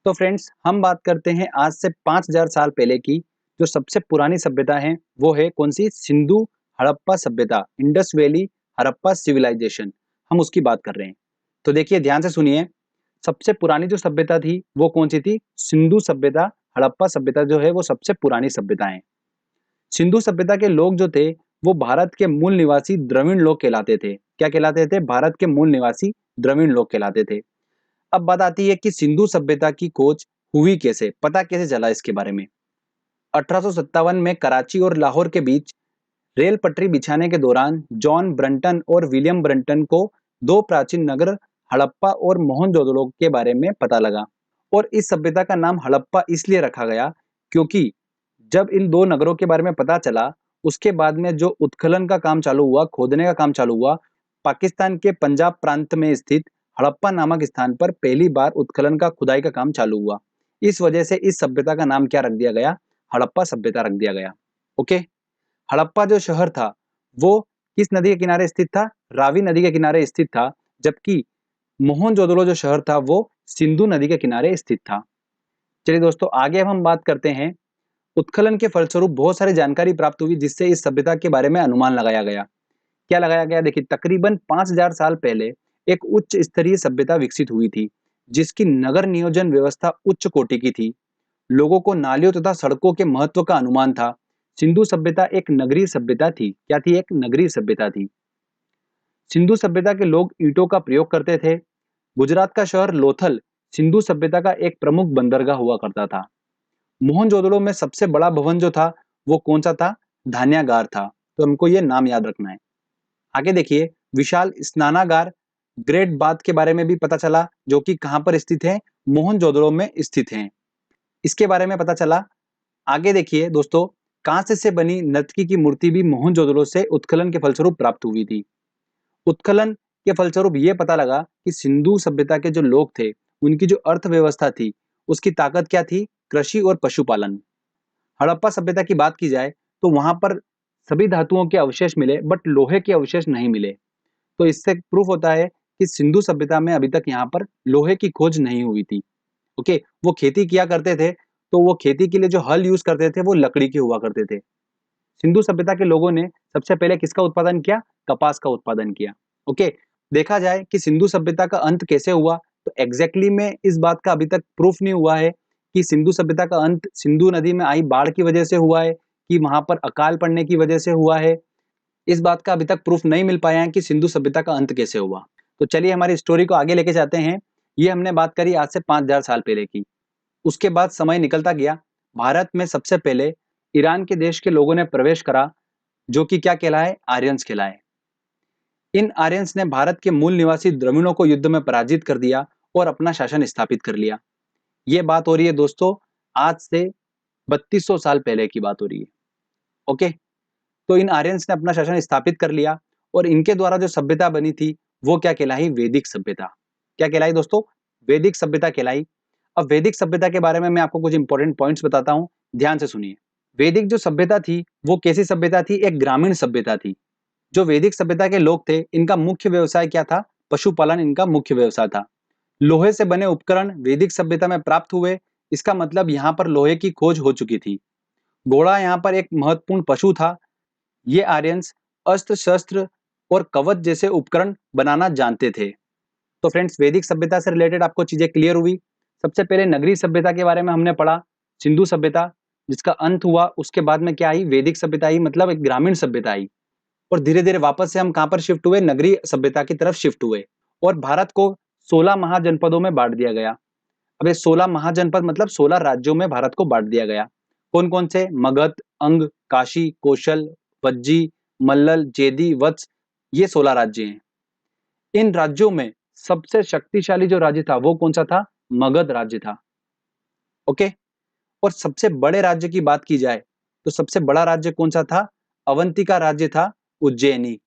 तो फ्रेंड्स हम बात करते हैं आज से 5000 साल पहले की जो सबसे पुरानी सभ्यता है वो है कौन सी सिंधु हड़प्पा सभ्यता इंडस वैली हड़प्पा सिविलाइजेशन। हम उसकी बात कर रहे हैं। तो देखिए ध्यान से सुनिए। सबसे पुरानी जो सभ्यता थी वो कौन सी थी? सिंधु सभ्यता। हड़प्पा सभ्यता जो है वो सबसे पुरानी सभ्यता है। सिंधु सभ्यता के लोग जो थे वो भारत के मूल निवासी द्रविड़ लोग कहलाते थे। क्या कहलाते थे? भारत के मूल निवासी द्रविड़ लोग कहलाते थे। अब बात आती है कि सिंधु सभ्यता की खोज हुई कैसे, पता कैसे चला इसके बारे में। 1857 में कराची और लाहौर के बीच रेल पटरी बिछाने के दौरान जॉन ब्रंटन और विलियम ब्रंटन को दो प्राचीन नगर हड़प्पा और मोहनजोदड़ो के बारे में पता लगा। और इस सभ्यता का नाम हड़प्पा इसलिए रखा गया क्योंकि जब इन दो नगरों के बारे में पता चला उसके बाद में जो उत्खनन का काम चालू हुआ, खोदने का काम चालू हुआ, पाकिस्तान के पंजाब प्रांत में स्थित हड़प्पा नामक स्थान पर पहली बार उत्खनन का खुदाई का काम चालू हुआ। इस वजह से इस सभ्यता का नाम क्या रख दिया गया? हड़प्पा सभ्यता रख दिया गया। ओके। हड़प्पा जो शहर था वो किस नदी के किनारे स्थित था? रावी नदी के किनारे स्थित था। जबकि मोहनजोदड़ो जो शहर था वो सिंधु नदी के किनारे स्थित था। चलिए दोस्तों आगे अब हम बात करते हैं। उत्खनन के फलस्वरूप बहुत सारी जानकारी प्राप्त हुई जिससे इस सभ्यता के बारे में अनुमान लगाया गया। क्या लगाया गया? देखिए तकरीबन 5000 साल पहले एक उच्च स्तरीय सभ्यता विकसित हुई थी जिसकी नगर नियोजन व्यवस्था उच्च कोटि की थी। लोगों को नालियों तथा सड़कों के महत्व का अनुमान था। सिंधु सभ्यता एक नगरीय सभ्यता थी। क्या थी? एक नगरीय सभ्यता थी। सिंधु सभ्यता के लोग ईंटों का प्रयोग करते थे। गुजरात का शहर लोथल सिंधु सभ्यता का एक प्रमुख बंदरगाह हुआ करता था। मोहनजोदड़ो में सबसे बड़ा भवन जो था वो कौन सा था? धान्यागार था। तो हमको ये नाम याद रखना है। आगे देखिए विशाल स्नानागार ग्रेट बाथ के बारे में भी पता चला जो कि कहां पर स्थित है? मोहनजोदड़ो में स्थित है। इसके बारे में पता चला। आगे देखिए दोस्तों कांस्य से बनी नर्तकी की मूर्ति भी मोहनजोदड़ो से उत्खनन के फलस्वरूप प्राप्त हुई थी। उत्खनन के फलस्वरूप ये पता लगा कि सिंधु सभ्यता के जो लोग थे उनकी जो अर्थव्यवस्था थी उसकी ताकत क्या थी? कृषि और पशुपालन। हड़प्पा सभ्यता की बात की जाए तो वहां पर सभी धातुओं के अवशेष मिले बट लोहे के अवशेष नहीं मिले। तो इससे प्रूफ होता है कि सिंधु सभ्यता में अभी तक यहाँ पर लोहे की खोज नहीं हुई थी। ओके। वो खेती किया करते थे तो वो खेती के लिए जो हल यूज करते थे वो लकड़ी के हुआ करते थे। सिंधु सभ्यता के लोगों ने सबसे पहले किसका उत्पादन किया? कपास का उत्पादन किया। ओके। देखा जाए कि सिंधु सभ्यता का अंत कैसे हुआ तो एग्जैक्टली में इस बात का अभी तक प्रूफ नहीं हुआ है कि सिंधु सभ्यता का अंत सिंधु नदी में आई बाढ़ की वजह से हुआ है कि वहां पर अकाल पड़ने की वजह से हुआ है। इस बात का अभी तक प्रूफ नहीं मिल पाया है कि सिंधु सभ्यता का अंत कैसे हुआ। तो चलिए हमारी स्टोरी को आगे लेके जाते हैं। ये हमने बात करी आज से 5000 साल पहले की। उसके बाद समय निकलता गया। भारत में सबसे पहले ईरान के देश के लोगों ने प्रवेश करा जो कि क्या कहलाए? आर्यंस कहलाए। इन आर्यंस ने भारत के मूल निवासी द्रविड़ों को युद्ध में पराजित कर दिया और अपना शासन स्थापित कर लिया। ये बात हो रही है दोस्तों आज से 3200 साल पहले की बात हो रही है। ओके। तो इन आर्यंस ने अपना शासन स्थापित कर लिया और इनके द्वारा जो सभ्यता बनी थी वो क्या कहलाई? वैदिक सभ्यता। क्या कहलाई दोस्तों? वैदिक सभ्यता कहलाई। अब वैदिक सभ्यता के बारे में मैं आपको कुछ इंपॉर्टेंट पॉइंट्स बताता हूं, ध्यान से सुनिए। वैदिक जो सभ्यता थी वो कैसी सभ्यता थी? एक ग्रामीण सभ्यता थी। जो वैदिक सभ्यता के लोग थे इनका मुख्य व्यवसाय क्या था? पशुपालन इनका मुख्य व्यवसाय था। लोहे से बने उपकरण वैदिक सभ्यता में प्राप्त हुए। इसका मतलब यहाँ पर लोहे की खोज हो चुकी थी। घोड़ा यहाँ पर एक महत्वपूर्ण पशु था। ये आर्यंस अस्त्र शस्त्र और कवच जैसे उपकरण बनाना जानते थे। तो फ्रेंड्स वैदिक सभ्यता से रिलेटेड आपको चीजें क्लियर हुई। सबसे पहले नगरीय सभ्यता के बारे में हमने पढ़ा, सिंधु सभ्यता जिसका अंत हुआ। उसके बाद में क्या आई? वैदिक सभ्यता आई, मतलब एक ग्रामीण सभ्यता आई। और धीरे धीरे वापस से हम कहां पर शिफ्ट हुए? नगरीय सभ्यता की तरफ शिफ्ट हुए। और भारत को 16 महाजनपदों में बांट दिया गया। अब ये 16 महाजनपद मतलब 16 राज्यों में भारत को बांट दिया गया। कौन कौन से? मगध, अंग, काशी, कौशल, वज्जी, मल्लल, जेदी, वत्स, ये 16 राज्य हैं। इन राज्यों में सबसे शक्तिशाली जो राज्य था वो कौन सा था? मगध राज्य था। ओके। और सबसे बड़े राज्य की बात की जाए तो सबसे बड़ा राज्य कौन सा था? अवंतिका राज्य था, उज्जैनी।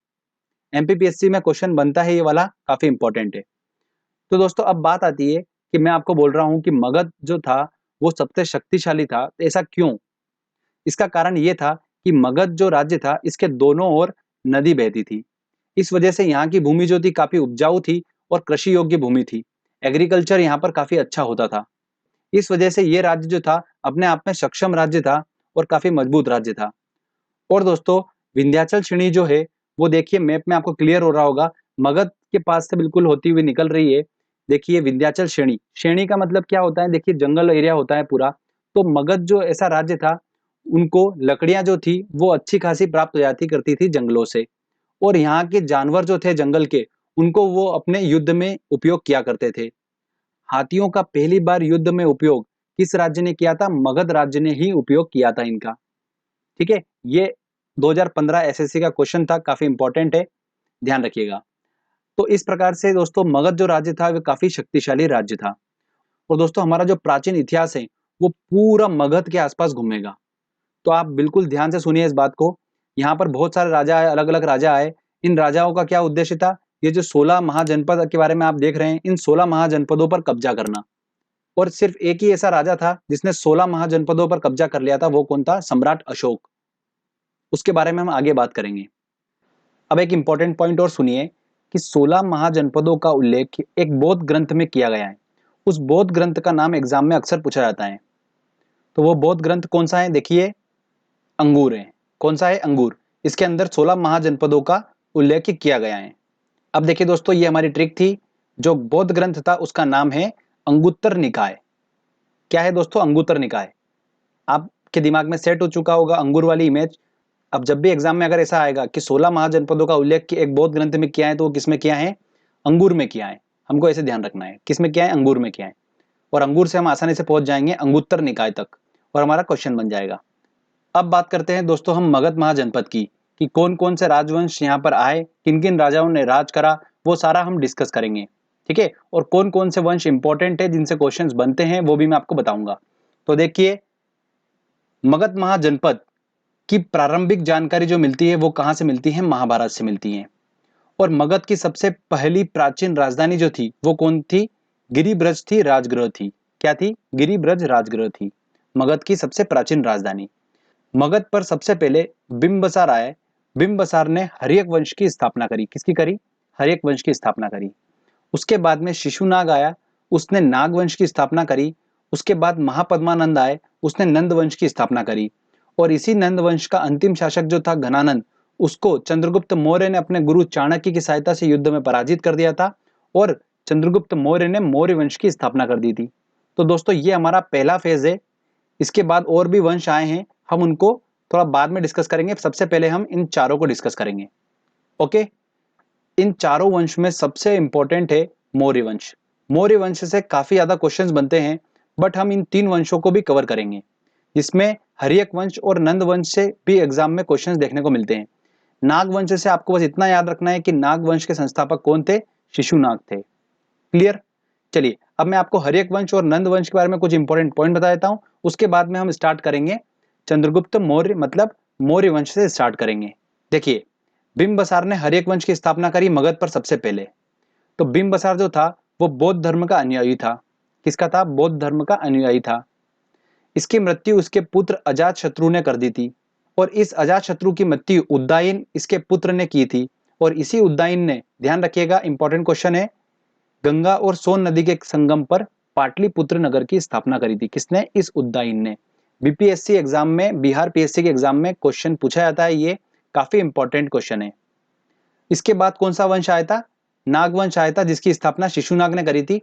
एमपीपीएससी में क्वेश्चन बनता है ये वाला, काफी इंपॉर्टेंट है। तो दोस्तों अब बात आती है कि मैं आपको बोल रहा हूं कि मगध जो था वो सबसे शक्तिशाली था। तो ऐसा क्यों? इसका कारण ये था कि मगध जो राज्य था इसके दोनों ओर नदी बहती थी। इस वजह से यहाँ की भूमि जो थी काफी उपजाऊ थी और कृषि योग्य भूमि थी। एग्रीकल्चर यहाँ पर काफी अच्छा होता था। इस वजह से ये राज्य जो था अपने आप में सक्षम राज्य था और काफी मजबूत राज्य था। और दोस्तों विंध्याचल श्रेणी जो है वो देखिए मैप में आपको क्लियर हो रहा होगा, मगध के पास से बिल्कुल होती हुई निकल रही है। देखिए विंध्याचल श्रेणी, श्रेणी का मतलब क्या होता है, देखिए जंगल एरिया होता है पूरा। तो मगध जो ऐसा राज्य था, उनको लकड़ियां जो थी वो अच्छी खासी प्राप्त हो जाती करती थी जंगलों से। और यहाँ के जानवर जो थे जंगल के, उनको वो अपने युद्ध में उपयोग किया करते थे। हाथियों का पहली बार युद्ध में उपयोग किस राज्य ने किया था? मगध राज्य ने ही उपयोग किया था इनका। ठीक है, ये 2015 एसएससी का क्वेश्चन था, काफी इंपॉर्टेंट है, ध्यान रखिएगा। तो इस प्रकार से दोस्तों मगध जो राज्य था वो काफी शक्तिशाली राज्य था। और दोस्तों हमारा जो प्राचीन इतिहास है वो पूरा मगध के आसपास घूमेगा। तो आप बिल्कुल ध्यान से सुनिए इस बात को। यहाँ पर बहुत सारे राजा आए, अलग अलग राजा आए। इन राजाओं का क्या उद्देश्य था? ये जो 16 महाजनपद के बारे में आप देख रहे हैं, इन 16 महाजनपदों पर कब्जा करना। और सिर्फ एक ही ऐसा राजा था जिसने 16 महाजनपदों पर कब्जा कर लिया था, वो कौन था? सम्राट अशोक। उसके बारे में हम आगे बात करेंगे। अब एक इंपॉर्टेंट पॉइंट और सुनिए कि 16 महाजनपदों का उल्लेख एक बौद्ध ग्रंथ में किया गया है। उस बौद्ध ग्रंथ का नाम एग्जाम में अक्सर पूछा जाता है। तो वो बौद्ध ग्रंथ कौन सा है? देखिए अंगूर है। कौन सा है? अंगूर। इसके अंदर 16 महाजनपदों का उल्लेख किया गया है। अब देखिए दोस्तों ये हमारी ट्रिक थी। जो बौद्ध ग्रंथ था उसका नाम है अंगुत्तर निकाय। क्या है दोस्तों? अंगुत्तर निकाय। आपके दिमाग में सेट हो चुका होगा अंगूर वाली इमेज। अब जब भी एग्जाम में अगर ऐसा आएगा कि 16 महाजनपदों का उल्लेख एक बौद्ध ग्रंथ में किया है, तो वो किसमें किया है? अंगूर में किया है। हमको ऐसे ध्यान रखना है, किसमें किया है? अंगूर में किया है। और अंगूर से हम आसानी से पहुंच जाएंगे अंगुत्तर निकाय तक और हमारा क्वेश्चन बन जाएगा। अब बात करते हैं दोस्तों हम मगध महाजनपद की, कि कौन कौन से राजवंश यहाँ पर आए, किन किन राजाओं ने राज करा, वो सारा हम डिस्कस करेंगे। ठीक है, और कौन कौन से वंश इंपॉर्टेंट है जिनसे क्वेश्चंस बनते हैं वो भी मैं आपको बताऊंगा। तो देखिए मगध महाजनपद की प्रारंभिक जानकारी जो मिलती है वो कहां से मिलती है? महाभारत से मिलती है। और मगध की सबसे पहली प्राचीन राजधानी जो थी वो कौन थी? गिरिब्रज थी, राजगृह थी। क्या थी? गिरिब्रज राजगृह थी मगध की सबसे प्राचीन राजधानी। मगध पर सबसे पहले बिंबसार आए। बिंबसार ने हर्यक वंश की स्थापना करी। किसकी करी? हर्यक वंश की स्थापना करी। उसके बाद में शिशुनाग आया, उसने नाग वंश की स्थापना करी। उसके बाद महापद्मानंद आए, उसने नंद वंश की स्थापना करी। और इसी नंद वंश का अंतिम शासक जो था घनानंद, उसको चंद्रगुप्त मौर्य ने अपने गुरु चाणक्य की सहायता से युद्ध में पराजित कर दिया था और चंद्रगुप्त मौर्य ने मौर्य वंश की स्थापना कर दी थी। तो दोस्तों ये हमारा पहला फेज है। इसके बाद और भी वंश आए हैं, हम उनको थोड़ा बाद में डिस्कस करेंगे। सबसे पहले हम इन चारों को डिस्कस करेंगे। ओके, इन चारों वंश में सबसे इंपॉर्टेंट है मौर्य वंश। मौर्य वंश से काफी ज्यादा क्वेश्चंस बनते हैं, बट हम इन तीन वंशों को भी कवर करेंगे, जिसमें हर्यक वंश और नंद वंश से भी एग्जाम में क्वेश्चंस देखने को मिलते हैं। नाग वंश से आपको बस इतना याद रखना है कि नाग वंश के संस्थापक कौन थे? शिशुनाग थे। क्लियर? चलिए अब मैं आपको हर्यक वंश और नंद वंश के बारे में कुछ इंपॉर्टेंट पॉइंट बता देता हूं। उसके बाद में हम स्टार्ट करेंगे चंद्रगुप्त मौर्य, मतलब मौर्य वंश से स्टार्ट करेंगे। देखिए बिंबसार ने हर्यक वंश की स्थापना करी मगध पर सबसे पहले। तो बिंबसार जो था वो बौद्ध धर्म का अनुयायी था। किसका था? बौद्ध धर्म का अनुयायी था। इसकी मृत्यु उसके पुत्र अजात शत्रु ने कर दी थी। और इस अजात शत्रु की मृत्यु उद्दायन इसके पुत्र ने की थी। और इसी उद्दायन ने, ध्यान रखिएगा इंपॉर्टेंट क्वेश्चन है, गंगा और सोन नदी के संगम पर पाटलिपुत्र नगर की स्थापना करी थी। किसने? इस उद्दायन ने। बीपीएससी एग्जाम में, बिहार पीएससी के एग्जाम में क्वेश्चन पूछा जाता है, ये काफी इंपॉर्टेंट क्वेश्चन है। इसके बाद कौन सा वंश आया था? नागवंश आया था, जिसकी स्थापना शिशुनाग ने करी थी।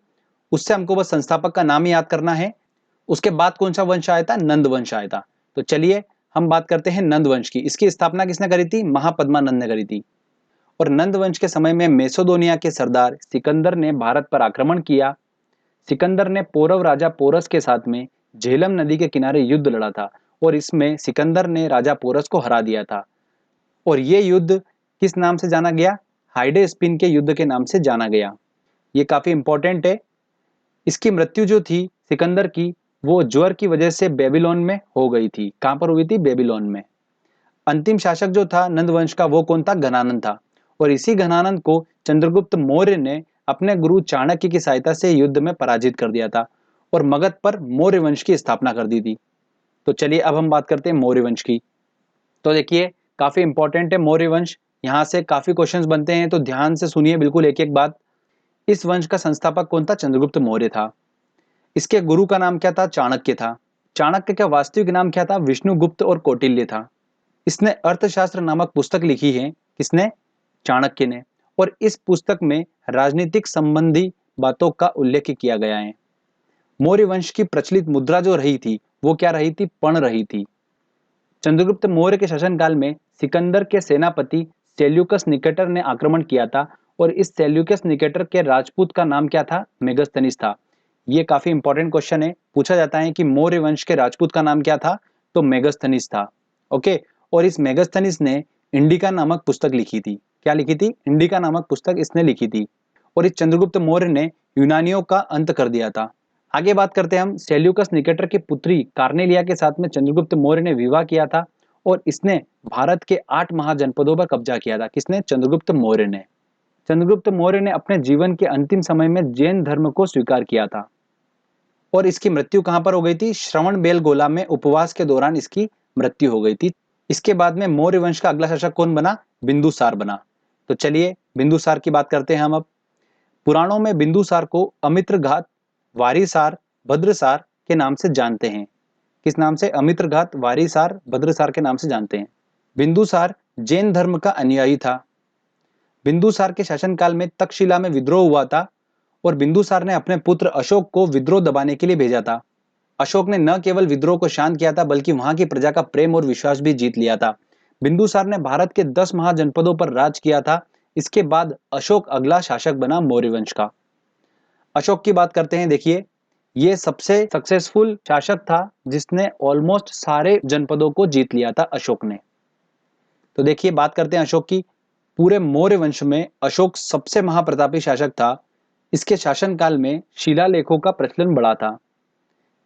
उससे हमको बस संस्थापक का नाम ही याद करना है। उसके बाद कौन सा वंश आया था? नंद वंश आया था। तो चलिए हम बात करते हैं नंद वंश की। इसकी स्थापना किसने करी थी? महापद्मानंद ने करी थी। और नंद वंश के समय में मेसोदोनिया के सरदार सिकंदर ने भारत पर आक्रमण किया। सिकंदर ने पौरव राजा पोरस के साथ में झेलम नदी के किनारे युद्ध लड़ा था और इसमें सिकंदर ने राजा पोरस को हरा दिया था। और ये युद्ध किस नाम से जाना गया? हाइडे स्पिन के युद्ध के नाम से जाना गया। ये काफी इंपॉर्टेंट है। इसकी मृत्यु जो थी सिकंदर की, वो ज्वर की वजह से बेबीलोन में हो गई थी। कहां पर हुई थी? बेबीलोन में। अंतिम शासक जो था नंद वंश का वो कौन था? घनानंद था। और इसी घनानंद को चंद्रगुप्त मौर्य ने अपने गुरु चाणक्य की सहायता से युद्ध में पराजित कर दिया था और मगध पर मौर्य वंश की स्थापना कर दी थी। तो चलिए अब हम बात करते हैं मौर्य वंश की। तो देखिए काफी इंपॉर्टेंट है मौर्य वंश, यहाँ से काफी क्वेश्चंस बनते हैं, तो ध्यान से सुनिए बिल्कुल एक एक बात। इस वंश का संस्थापक कौन था? चंद्रगुप्त मौर्य था। इसके गुरु का नाम क्या था? चाणक्य था। चाणक्य का वास्तविक नाम क्या था? विष्णुगुप्त और कौटिल्य था। इसने अर्थशास्त्र नामक पुस्तक लिखी है। किसने? चाणक्य ने। और इस पुस्तक में राजनीतिक संबंधी बातों का उल्लेख किया गया है। मौर्य वंश की प्रचलित मुद्रा जो रही थी वो क्या रही थी? पण रही थी। चंद्रगुप्त मौर्य के शासनकाल में सिकंदर के सेनापति सेल्यूकस निकेटर ने आक्रमण किया था और इस सेल्यूकस निकेटर के राजपूत का नाम क्या था? मेगस्थनीज था। ये काफी इंपॉर्टेंट क्वेश्चन है, पूछा जाता है कि मौर्य वंश के राजपूत का नाम क्या था? तो मेगस्थनीज था। ओके, और इस मेगस्थनीज ने इंडिका नामक पुस्तक लिखी थी। क्या लिखी थी? इंडिका नामक पुस्तक इसने लिखी थी। और इस चंद्रगुप्त मौर्य ने यूनानियों का अंत कर दिया था। आगे बात करते हैं हम। सेल्यूकस निकेटर की पुत्री कार्नेलिया के साथ में चंद्रगुप्त मौर्य ने विवाह किया था और इसने भारत के 8 महाजनपदों पर कब्जा किया था। किसने? चंद्रगुप्त मौर्य ने। चंद्रगुप्त मौर्य ने अपने जीवन के अंतिम समय में जैन धर्म को स्वीकार किया था और इसकी मृत्यु कहां पर हो गई थी? श्रवण बेलगोला में उपवास के दौरान इसकी मृत्यु हो गई थी। इसके बाद में मौर्य वंश का अगला शासक कौन बना? बिंदुसार बना। तो चलिए बिंदुसार की बात करते हैं हम अब। पुराणों में बिंदुसार को अमित्रघात, वारिसार, भद्रसार के नाम से जानते हैं। किस नाम से? अमित्रघात, वारिसार, भद्रसार के नाम से जानते हैं। बिंदुसार जैन धर्म का अनुयायी था। बिंदुसार के शासनकाल में तक्षशिला में विद्रोह हुआ था और बिंदुसार ने अपने पुत्र अशोक को विद्रोह दबाने के लिए भेजा था। अशोक ने न केवल विद्रोह को शांत किया था बल्कि वहां की प्रजा का प्रेम और विश्वास भी जीत लिया था। बिंदुसार ने भारत के 10 महाजनपदों पर राज किया था। इसके बाद अशोक अगला शासक बना मौर्य वंश का। अशोक की बात करते हैं। देखिए, ये सबसे सक्सेसफुल शासक था जिसने ऑलमोस्ट सारे जनपदों को जीत लिया था अशोक ने। तो देखिए बात करते हैं अशोक की। पूरे मौर्य वंश में अशोक सबसे महाप्रतापी शासक था। इसके शासनकाल में शिलालेखों का प्रचलन बढ़ा था।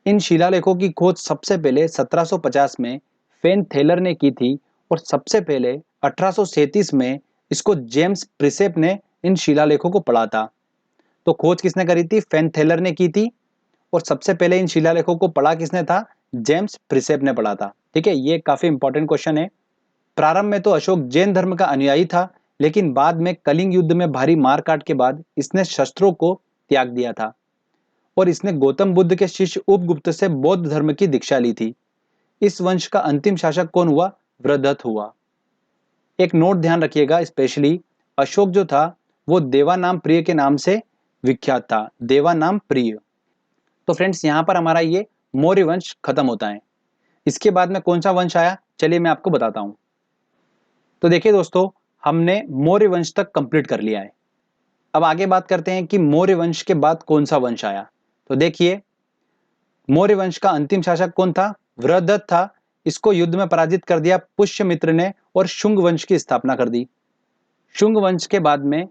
इन शिलालेखों की खोज सबसे पहले 1750 में फेन थेलर ने की थी और सबसे पहले 1837 में इसको जेम्स प्रिसेप ने इन शिलालेखों को पढ़ा था। तो खोज किसने करी थी? फेन थेलर ने की थी और सबसे पहले इन शिलालेखों को पढ़ा किसने था? जेम्स प्रिसेप ने पढ़ा था। ठीक है, ये काफी इंपॉर्टेंट क्वेश्चन है। प्रारंभ में तो अशोक जैन धर्म का अनुयायी था, लेकिन बाद में कलिंग युद्ध में भारी मारकाट के बाद इसने शस्त्रों को त्याग दिया था और इसने गौतम बुद्ध के शिष्य उपगुप्त से बौद्ध धर्म की दीक्षा ली थी। इस वंश का अंतिम शासक कौन हुआ? वृद्धत हुआ। एक नोट ध्यान रखिएगा, स्पेशली अशोक जो था वो देवानाम प्रिय के नाम से विख्यात था। देवानाम प्रिय। तो फ्रेंड्स, यहां पर हमारा ये मौर्य वंश खत्म होता है। इसके बाद में कौन सा वंश आया? चलिए मैं आपको बताता हूं। तो देखिए दोस्तों, हमने मौर्य वंश तक कंप्लीट कर लिया है। अब आगे बात करते हैं कि मौर्य वंश के बाद कौन सा वंश आया। तो देखिए, मौर्य वंश का अंतिम शासक कौन था? वृद्धत था। इसको युद्ध में पराजित कर दिया पुष्यमित्र ने और शुंग वंश की स्थापना कर दी। शुंग वंश के बाद में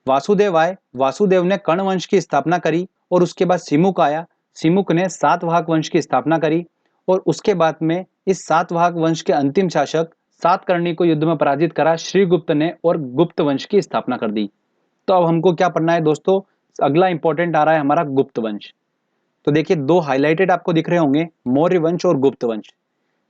वासुदेव आए। वासुदेव ने कर्ण वंश की स्थापना करी और उसके बाद सिमुक आया। सिमुक ने सातवाहक वंश की स्थापना करी और उसके बाद में इस सातवाहक वंश के अंतिम शासक सातकर्णी को युद्ध में पराजित करा श्रीगुप्त ने और गुप्त वंश की स्थापना कर दी। तो अब हमको क्या पढ़ना है दोस्तों? अगला इंपॉर्टेंट आ रहा है हमारा गुप्त वंश। तो देखिए, दो हाईलाइटेड आपको दिख रहे होंगे, मौर्य वंश और गुप्त वंश।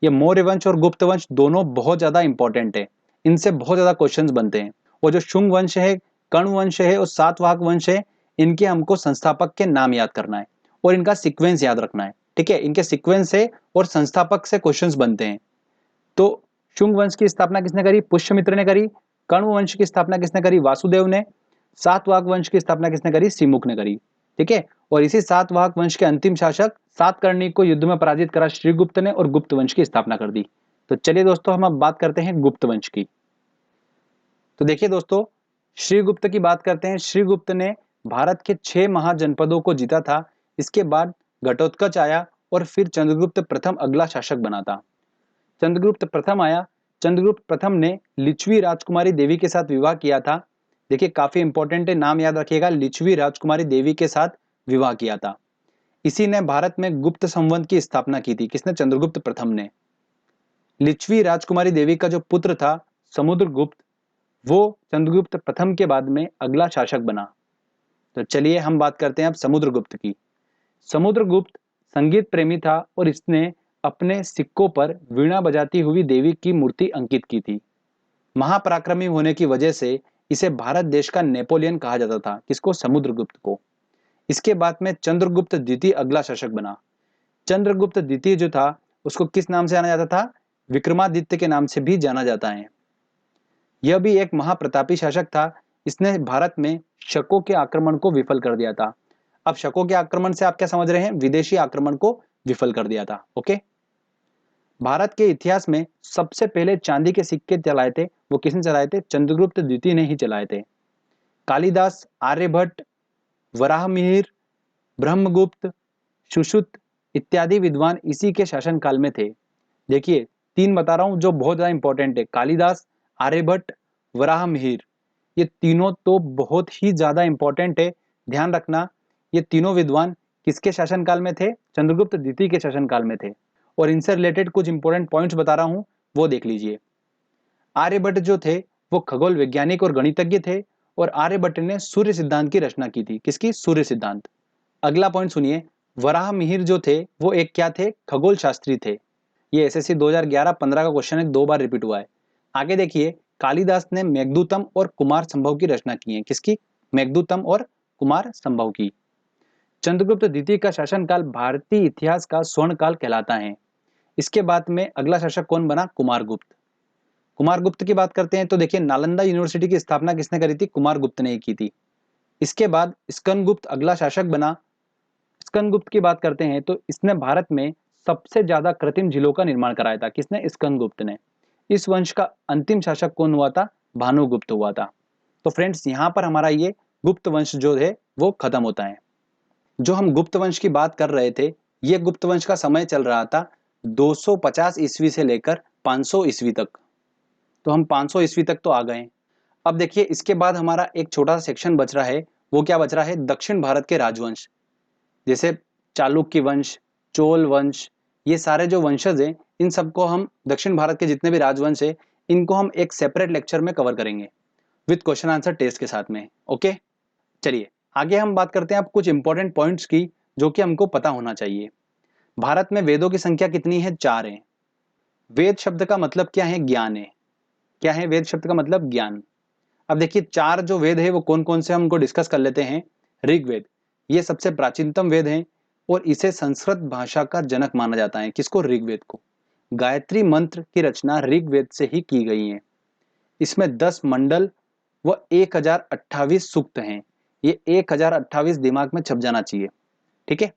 ये मौर्य वंश और गुप्त वंश दोनों बहुत ज्यादा इंपॉर्टेंट है। इनसे बहुत ज्यादा क्वेश्चंस बनते हैं। और जो शुंग वंश है, कर्ण वंश है और सातवाहक वंश है, इनके हमको संस्थापक के नाम याद करना है और इनका सीक्वेंस याद रखना है। ठीक है, इनके सीक्वेंस से और संस्थापक से क्वेश्चंस बनते हैं। तो शुंग वंश की स्थापना किसने करी? पुष्यमित्र ने करी। कर्ण वंश की स्थापना किसने करी? वासुदेव ने। सातवाहक वंश की स्थापना किसने करी? सिमुक ने करी। ठीक है, और इसी सातवाहक वंश के अंतिम शासक सातकर्णी को युद्ध में पराजित करा श्रीगुप्त ने और गुप्त वंश की स्थापना कर दी। तो चलिए दोस्तों, हम अब बात करते हैं गुप्त वंश की। तो देखिए दोस्तों, श्रीगुप्त की बात करते हैं। श्रीगुप्त ने भारत के 6 महाजनपदों को जीता था। इसके बाद घटोत्कच आया और फिर चंद्रगुप्त प्रथम अगला शासक बना था। चंद्रगुप्त प्रथम आया। चंद्रगुप्त प्रथम ने लिच्छवी राजकुमारी देवी के साथ विवाह किया था। देखिए, काफी इंपॉर्टेंट है, नाम याद रखिएगा। लिच्छवी राजकुमारी देवी के साथ विवाह किया था। इसी ने भारत में गुप्त संवत की स्थापना की थी। किसने? चंद्रगुप्त प्रथम ने। लिच्छवी राजकुमारी देवी का जो पुत्र था समुद्रगुप्त, वो चंद्रगुप्त प्रथम के बाद में अगला शासक बना। तो चलिए हम बात करते हैं अब समुद्रगुप्त की। समुद्रगुप्त संगीत प्रेमी था और इसने अपने सिक्कों पर वीणा बजाती हुई देवी की मूर्ति अंकित की थी। महापराक्रमी होने की वजह से इसे भारत देश का नेपोलियन कहा जाता था। किसको? समुद्रगुप्त को। इसके बाद में चंद्रगुप्त द्वितीय अगला शासक बना। चंद्रगुप्त द्वितीय जो था उसको किस नाम से जाना जाता था? विक्रमादित्य के नाम से भी जाना जाता है। यह भी एक महाप्रतापी शासक था। इसने भारत में शकों के आक्रमण को विफल कर दिया था। अब शकों के आक्रमण से आप क्या समझ रहे हैं? विदेशी आक्रमण को विफल कर दिया था। ओके, भारत के इतिहास में सबसे पहले चांदी के सिक्के चलाए थे, वो किसने चलाए थे? चंद्रगुप्त द्वितीय ने ही चलाए थे। कालिदास, आर्यभट्ट, वराहमिहिर, ब्रह्मगुप्त, सुश्रुत इत्यादि विद्वान इसी के शासनकाल में थे। देखिए, तीन बता रहा हूं जो बहुत ज्यादा इंपॉर्टेंट है। कालिदास, आर्यभट्ट, वराहमिहिर, ये तीनों तो बहुत ही ज्यादा इंपॉर्टेंट है। ध्यान रखना, ये तीनों विद्वान किसके शासनकाल में थे? चंद्रगुप्त द्वितीय के शासनकाल में थे। और इनसे रिलेटेड कुछ इंपॉर्टेंट पॉइंट्स बता रहा हूं, वो देख लीजिए। आर्यभट्ट जो थे वो खगोल वैज्ञानिक और गणितज्ञ थे, और आर्यभट्ट ने सूर्य सिद्धांत की रचना की थी। किसकी? सूर्य सिद्धांत। अगला पॉइंट सुनिए, वराहमिहिर जो थे वो एक क्या थे? खगोल शास्त्री थे। ये एसएससी 2011-15 का क्वेश्चन है, 2 बार रिपीट हुआ है। आगे देखिए, कालिदास ने मेघदूतम और कुमार संभव की रचना की है। किसकी? मेघदूतम और कुमार संभव की। चंद्रगुप्त द्वितीय का शासनकाल भारतीय इतिहास का स्वर्ण काल कहलाता है। इसके बाद में अगला शासक कौन बना? कुमारगुप्त। कुमारगुप्त की बात करते हैं तो देखिए, नालंदा यूनिवर्सिटी की स्थापना किसने करी थी? कुमारगुप्त ने ही की थी। इसके बाद स्कंदगुप्त अगला शासक बना। स्कंदगुप्त की बात करते हैं तो इसने भारत में सबसे ज्यादा कृत्रिम झीलों का निर्माण कराया था। किसने? स्कंदगुप्त ने। इस वंश का अंतिम शासक कौन हुआ था? भानुगुप्त हुआ था। तो फ्रेंड्स, यहाँ पर हमारा ये गुप्त वंश जो है वो खत्म होता है। जो हम गुप्त वंश की बात कर रहे थे, ये गुप्त वंश का समय चल रहा था 250 ईस्वी से लेकर 500 ईस्वी तक। तो हम 500 ईस्वी तक तो आ गए। अब देखिए, इसके बाद हमारा एक छोटा सा सेक्शन बच रहा है। वो क्या बच रहा है? दक्षिण भारत के राजवंश, जैसे चालुक्य वंश, चोल वंश, ये सारे जो वंशज हैं, इन सबको हम, दक्षिण भारत के जितने भी राजवंश है, इनको हम एक सेपरेट लेक्चर में कवर करेंगे विद क्वेश्चन आंसर टेस्ट के साथ में। ओके, चलिए आगे हम बात करते हैं अब कुछ इंपॉर्टेंट पॉइंट्स की जो कि हमको पता होना चाहिए। भारत में वेदों की संख्या कितनी है? 4 है। वेद शब्द का मतलब क्या है? ज्ञान है। क्या है वेद शब्द का मतलब? ज्ञान। अब देखिए, 4 जो वेद है वो कौन कौन से, हम उनको डिस्कस कर लेते हैं। ऋग्वेद, ये सबसे प्राचीनतम वेद है और इसे संस्कृत भाषा का जनक माना जाता है। किसको? ऋग्वेद को। गायत्री मंत्र की रचना ऋग्वेद से ही की गई है। इसमें 10 मंडल व 1028 सूक्त हैं। ये 1028 दिमाग में छप जाना चाहिए, ठीक है।